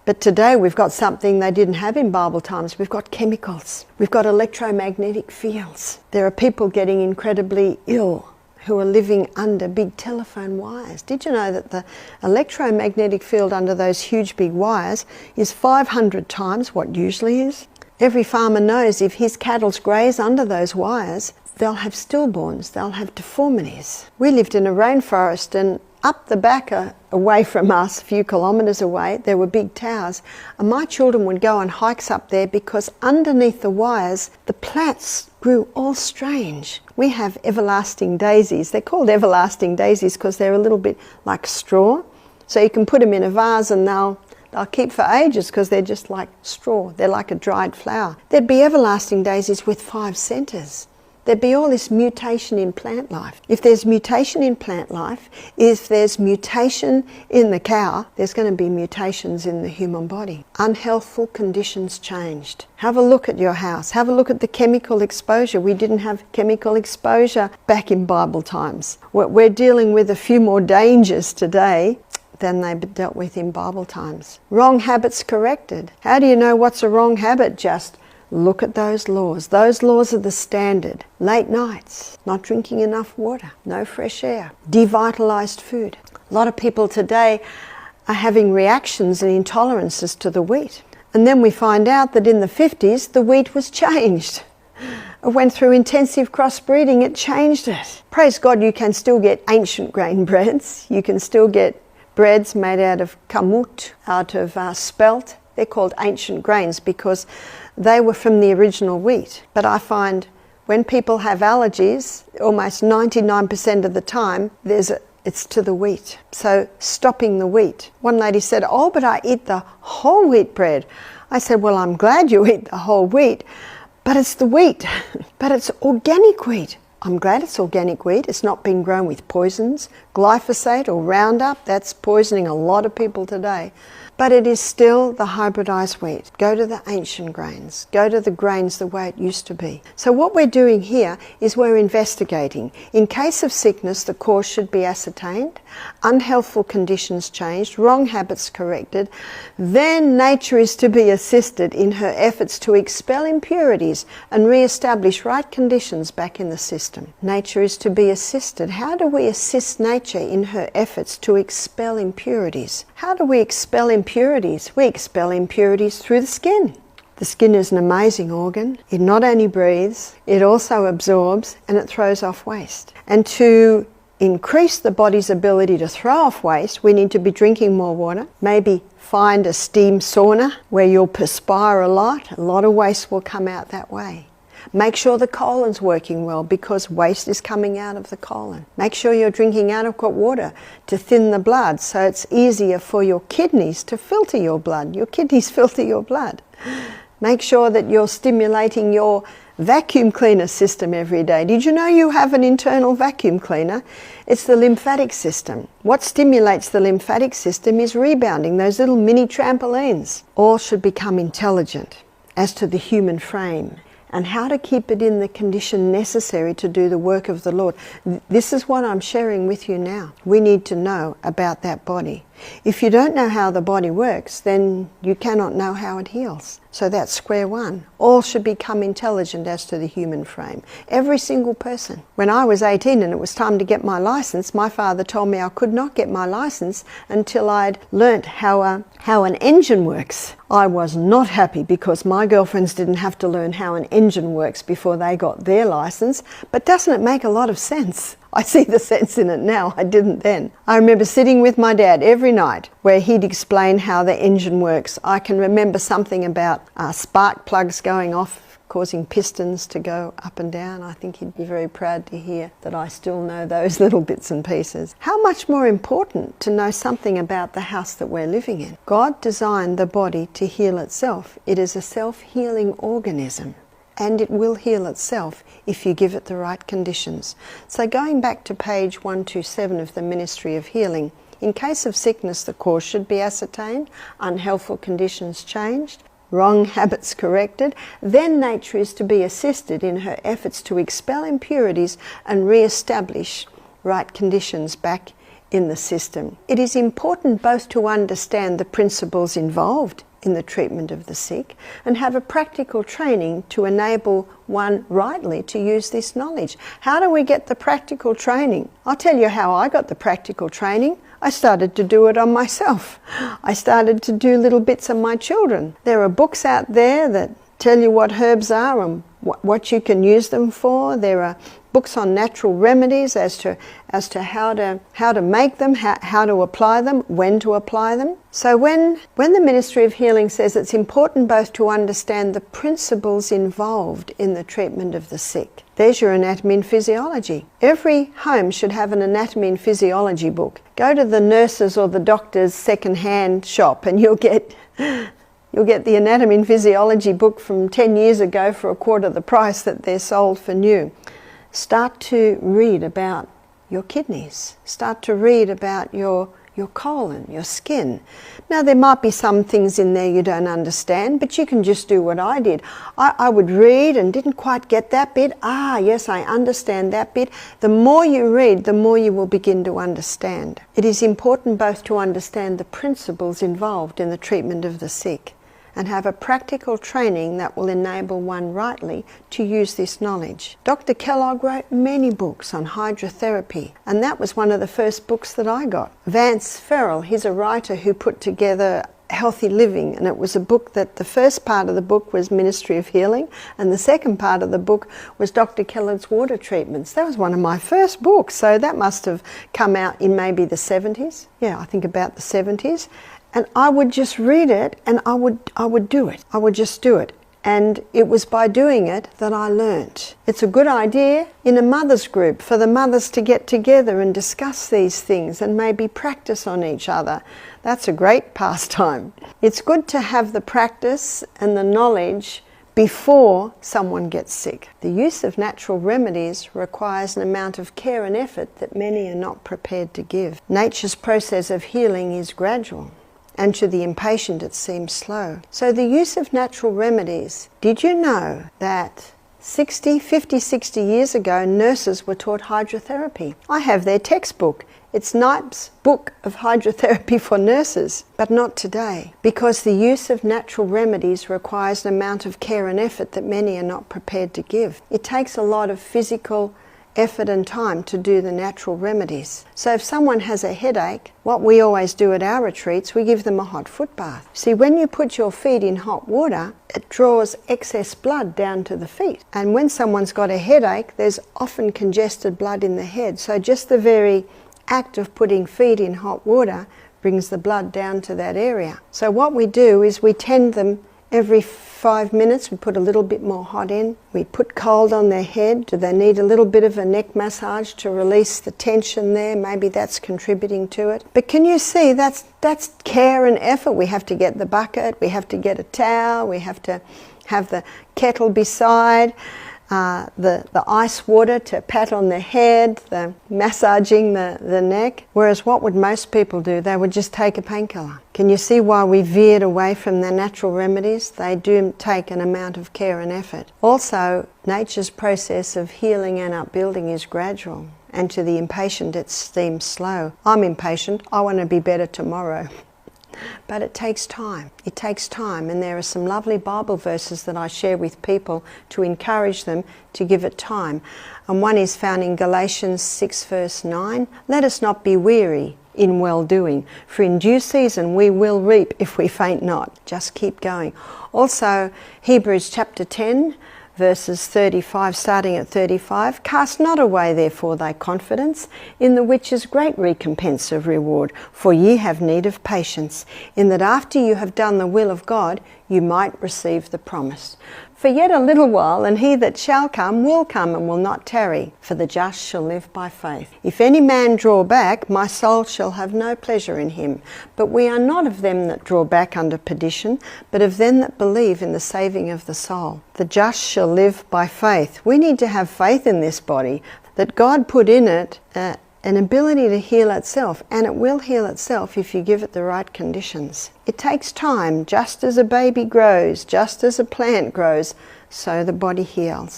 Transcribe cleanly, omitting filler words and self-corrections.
But today we've got something they didn't have in Bible times. We've got chemicals. We've got electromagnetic fields. There are people getting incredibly ill who are living under big telephone wires. Did you know that the electromagnetic field under those huge big wires is 500 times what usually is? Every farmer knows if his cattle graze under those wires, they'll have stillborns, they'll have deformities. We lived in a rainforest, and up the back, away from us, a few kilometres away, there were big towers. And my children would go on hikes up there because underneath the wires, the plants grew all strange. We have everlasting daisies. They're called everlasting daisies because they're a little bit like straw. So you can put them in a vase and they'll keep for ages because they're just like straw. They're like a dried flower. There'd be everlasting daisies with 5 centres. There'd be all this mutation in plant life. If there's mutation in plant life, if there's mutation in the cow, there's going to be mutations in the human body. Unhealthful conditions changed. Have a look at your house. Have a look at the chemical exposure. We didn't have chemical exposure back in Bible times. We're dealing with a few more dangers today than they dealt with in Bible times. Wrong habits corrected. How do you know what's a wrong habit? Just look at those laws. Those laws are the standard. Late nights, not drinking enough water, no fresh air, devitalized food. A lot of people today are having reactions and intolerances to the wheat. And then we find out that in the 50s, the wheat was changed. It went through intensive crossbreeding, it changed it. Praise God, you can still get ancient grain breads. You can still get breads made out of kamut, out of spelt. They're called ancient grains because they were from the original wheat. But I find when people have allergies, almost 99% of the time, it's to the wheat. So stopping the wheat. One lady said, "Oh, but I eat the whole wheat bread." I said, "Well, I'm glad you eat the whole wheat, but it's the wheat. But it's organic wheat." I'm glad it's organic wheat. It's not being grown with poisons, glyphosate or Roundup. That's poisoning a lot of people today. But it is still the hybridized wheat. Go to the ancient grains. Go to the grains the way it used to be. So what we're doing here is we're investigating. In case of sickness, the cause should be ascertained, unhealthful conditions changed, wrong habits corrected. Then nature is to be assisted in her efforts to expel impurities and re-establish right conditions back in the system. Nature is to be assisted. How do we assist nature in her efforts to expel impurities? How do we expel impurities? We expel impurities through the skin. The skin is an amazing organ. It not only breathes, it also absorbs and it throws off waste. And to increase the body's ability to throw off waste, we need to be drinking more water. Maybe find a steam sauna where you'll perspire a lot. A lot of waste will come out that way. Make sure the colon's working well because waste is coming out of the colon. Make sure you're drinking adequate water to thin the blood so it's easier for your kidneys to filter your blood. Your kidneys filter your blood. Make sure that you're stimulating your vacuum cleaner system every day. Did you know you have an internal vacuum cleaner? It's the lymphatic system. What stimulates the lymphatic system is rebounding, those little mini trampolines. All should become intelligent as to the human frame and how to keep it in the condition necessary to do the work of the Lord. This is what I'm sharing with you now. We need to know about that body. If you don't know how the body works, then you cannot know how it heals. So that's square one. All should become intelligent as to the human frame. Every single person. When I was 18 and it was time to get my license, my father told me I could not get my license until I'd learnt how an engine works. I was not happy because my girlfriends didn't have to learn how an engine works before they got their license. But doesn't it make a lot of sense? I see the sense in it now. I didn't then. I remember sitting with my dad every night where he'd explain how the engine works. I can remember something about spark plugs going off, causing pistons to go up and down. I think he'd be very proud to hear that I still know those little bits and pieces. How much more important to know something about the house that we're living in. God designed the body to heal itself. It is a self-healing organism. And it will heal itself if you give it the right conditions. So going back to page 127 of the Ministry of Healing, in case of sickness, the cause should be ascertained, unhealthful conditions changed, wrong habits corrected. Then nature is to be assisted in her efforts to expel impurities and re-establish right conditions back in the system. It is important both to understand the principles involved in the treatment of the sick and have a practical training to enable one rightly to use this knowledge. How do we get the practical training? I'll tell you how I got the practical training. I started to do it on myself. I started to do little bits on my children. There are books out there that tell you what herbs are and what you can use them for. There are books on natural remedies as to how to make them, how to apply them, when to apply them. So when the Ministry of Healing says it's important both to understand the principles involved in the treatment of the sick, there's your anatomy and physiology. Every home should have an anatomy and physiology book. Go to the nurse's or the doctor's second-hand shop and you'll get the anatomy and physiology book from 10 years ago for a quarter of the price that they're sold for new. Start to read about your kidneys. Start to read about your colon, your skin. Now there might be some things in there you don't understand, but you can just do what I did. I would read and didn't quite get that bit. Yes, I understand that bit. The more you read, the more you will begin to understand. It is important both to understand the principles involved in the treatment of the sick and have a practical training that will enable one rightly to use this knowledge. Dr. Kellogg wrote many books on hydrotherapy, and that was one of the first books that I got. Vance Farrell, he's a writer who put together Healthy Living, and it was a book that the first part of the book was Ministry of Healing, and the second part of the book was Dr. Kellogg's water treatments. That was one of my first books, so that must have come out in maybe the 70s. Yeah, I think about the 70s. And I would just read it and I would do it. I would just do it. And it was by doing it that I learnt. It's a good idea in a mother's group for the mothers to get together and discuss these things and maybe practice on each other. That's a great pastime. It's good to have the practice and the knowledge before someone gets sick. The use of natural remedies requires an amount of care and effort that many are not prepared to give. Nature's process of healing is gradual, and to the impatient it seems slow. So the use of natural remedies, did you know that 50, 60 years ago nurses were taught hydrotherapy? I have their textbook. It's Knight's book of hydrotherapy for nurses, but not today, because the use of natural remedies requires an amount of care and effort that many are not prepared to give. It takes a lot of physical effort and time to do the natural remedies. So if someone has a headache, what we always do at our retreats, we give them a hot foot bath. See, when you put your feet in hot water, it draws excess blood down to the feet. And when someone's got a headache, there's often congested blood in the head. So just the very act of putting feet in hot water brings the blood down to that area. So what we do is we tend them every 5 minutes. We put a little bit more hot in. We put cold on their head. Do they need a little bit of a neck massage to release the tension there? Maybe that's contributing to it. But can you see, that's care and effort. We have to get the bucket, we have to get a towel, we have to have the kettle beside, the ice water to pat on the head, the massaging the neck. Whereas what would most people do? They would just take a painkiller. Can you see why we veered away from the natural remedies? They do take an amount of care and effort. Also, nature's process of healing and upbuilding is gradual, and to the impatient it seems slow. I'm impatient. I want to be better tomorrow. But it takes time. It takes time, and there are some lovely Bible verses that I share with people to encourage them to give it time. And one is found in Galatians 6 verse 9. Let us not be weary in well-doing, for in due season we will reap if we faint not. Just keep going. Also, Hebrews chapter 10 verses 35, starting at 35, cast not away therefore thy confidence, in the which is great recompense of reward, for ye have need of patience, in that after you have done the will of God, you might receive the promise. For yet a little while, and he that shall come will come and will not tarry, for the just shall live by faith. If any man draw back, my soul shall have no pleasure in him. But we are not of them that draw back under perdition, but of them that believe in the saving of the soul. The just shall live by faith. We need to have faith in this body, that God put in it an ability to heal itself, and it will heal itself if you give it the right conditions. It takes time. Just as a baby grows, just as a plant grows, so the body heals.